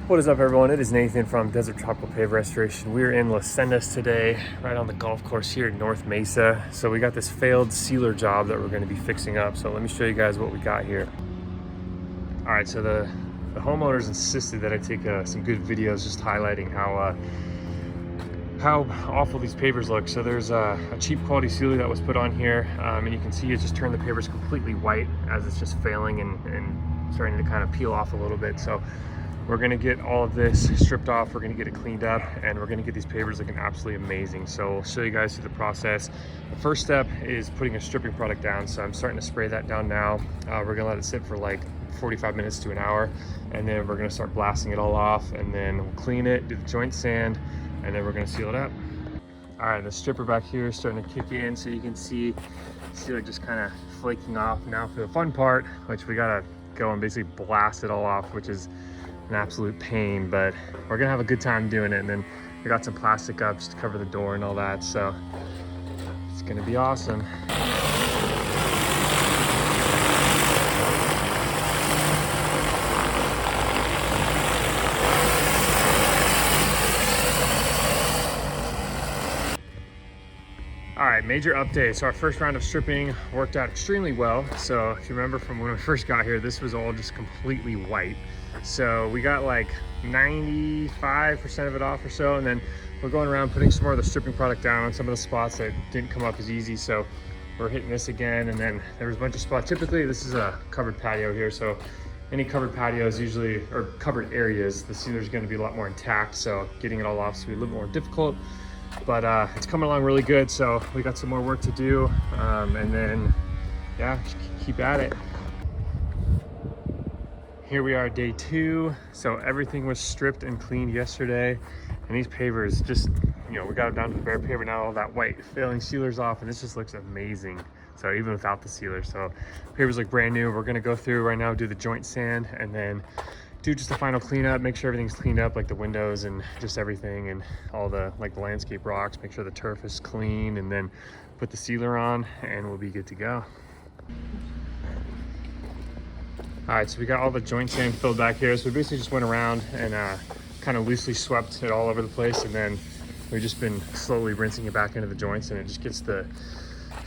What is up, everyone? It is Nathan from Desert Tropical Paver Restoration. We're in Las Sendas today, right on the golf course here in North Mesa. So we got this failed sealer job that we're going to be fixing up. So let me show you guys what we got here. All right, so the homeowners insisted that I take some good videos just highlighting how awful these pavers look. So there's a cheap quality sealer that was put on here, and you can see it just turned the pavers completely white as it's just failing and starting to kind of peel off a little bit. So we're gonna get all of this stripped off, we're gonna get it cleaned up, and we're gonna get these pavers looking absolutely amazing. So I'll show you guys through the process. The first step is putting a stripping product down. So I'm starting to spray that down now. We're gonna let it sit for like 45 minutes to an hour, and then we're gonna start blasting it all off, and then we'll clean it, do the joint sand, and then we're gonna seal it up. All right, the stripper back here is starting to kick in, so you can see it just kind of flaking off. Now for the fun part, which we gotta go and basically blast it all off, which is an absolute pain, but we're gonna have a good time doing it. And then we got some plastic up just to cover the door and all that, so it's gonna be awesome. All right, major update. So our first round of stripping worked out extremely well. So if you remember from when we first got here, this was all just completely white. So we got like 95% of it off or so, and then we're going around putting some more of the stripping product down on some of the spots that didn't come up as easy. So we're hitting this again, and then there was a bunch of spots. Typically this is a covered patio here, so any covered patios usually, or covered areas, the sealer is going to be a lot more intact, so getting it all off is going to be a little more difficult. But it's coming along really good, so we got some more work to do, and then yeah, just keep at it. Here we are, day 2. So everything was stripped and cleaned yesterday, and these pavers just, we got them down to the bare paver now, all that white failing sealers off, and this just looks amazing. So even without the sealer, so pavers look brand new. We're gonna go through right now, do the joint sand, and then do just a final cleanup, make sure everything's cleaned up, like the windows and just everything, and all the the landscape rocks, make sure the turf is clean, and then put the sealer on, and we'll be good to go. All right, so we got all the joint sand filled back here. So we basically just went around and kind of loosely swept it all over the place, and then we've just been slowly rinsing it back into the joints, and it just gets the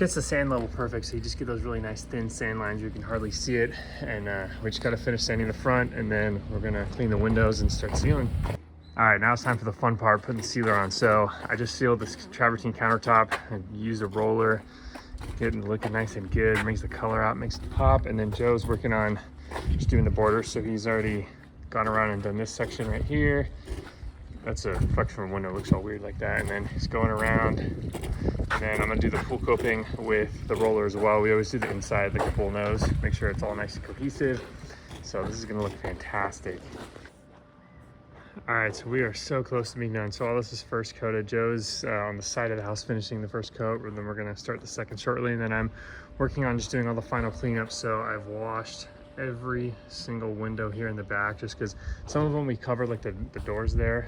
sand level perfect. So you just get those really nice thin sand lines, you can hardly see it. And we just gotta finish sanding the front, and then we're gonna clean the windows and start sealing. All right, now it's time for the fun part, putting the sealer on. So I just sealed this travertine countertop and used a roller, getting it looking nice and good, makes the color out, makes it pop. And then Joe's working on just doing the border, so he's already gone around and done this section right here. That's a reflection from a window, it looks all weird like that. And then he's going around, and then I'm gonna do the pool coping with the roller as well. We always do the inside, like the bull nose, make sure it's all nice and cohesive. So this is gonna look fantastic. All right, so we are so close to being done. So all this is first coated. Joe's on the side of the house finishing the first coat, and then we're gonna start the second shortly. And then I'm working on just doing all the final cleanup. So I've washed every single window here in the back, just because some of them we covered, like the doors there,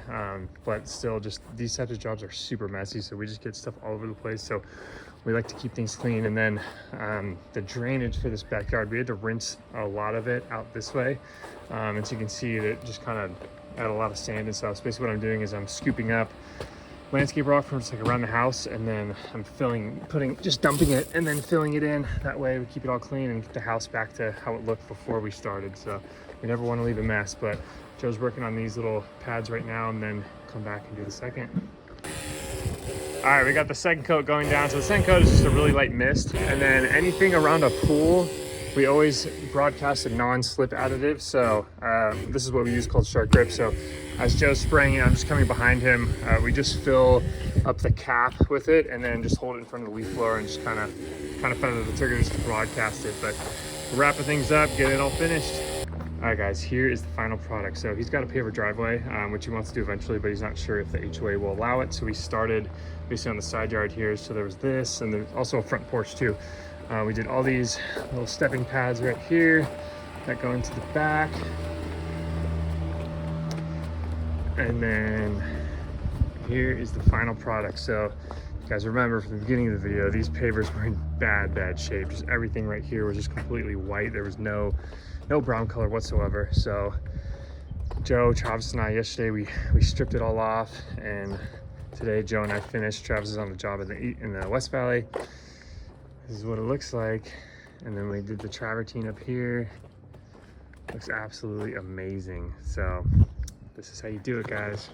but still, just these types of jobs are super messy, so we just get stuff all over the place. So we like to keep things clean. And then the drainage for this backyard, we had to rinse a lot of it out this way, and so you can see that just kind of add a lot of sand and stuff. So basically what I'm doing is I'm scooping up landscape rock from just around the house, and then I'm just dumping it and then filling it in. That way we keep it all clean and get the house back to how it looked before we started. So we never want to leave a mess. But Joe's working on these little pads right now, and then come back and do the second. All right, we got the second coat going down. So the second coat is just a really light mist, and then anything around a pool, we always broadcast a non-slip additive. So this is what we use, called Shark Grip. So as Joe's spraying it, I'm just coming behind him. We just fill up the cap with it, and then just hold it in front of the leaf blower and just kind of feather the trigger just to broadcast it. But we're wrapping things up, get it all finished. All right, guys, here is the final product. So he's got a paver driveway, which he wants to do eventually, but he's not sure if the HOA will allow it. So we started basically on the side yard here. So there was this, and there's also a front porch too. We did all these little stepping pads right here that go into the back. And then here is the final product. So you guys remember from the beginning of the video, these pavers were in bad shape. Just everything right here was just completely white. There was no brown color whatsoever. So Joe, Travis, and I yesterday, we stripped it all off, and today Joe and I finished. Travis is on the job in the West Valley. This is what it looks like. And then we did the travertine up here. Looks absolutely amazing. So this is how you do it, guys.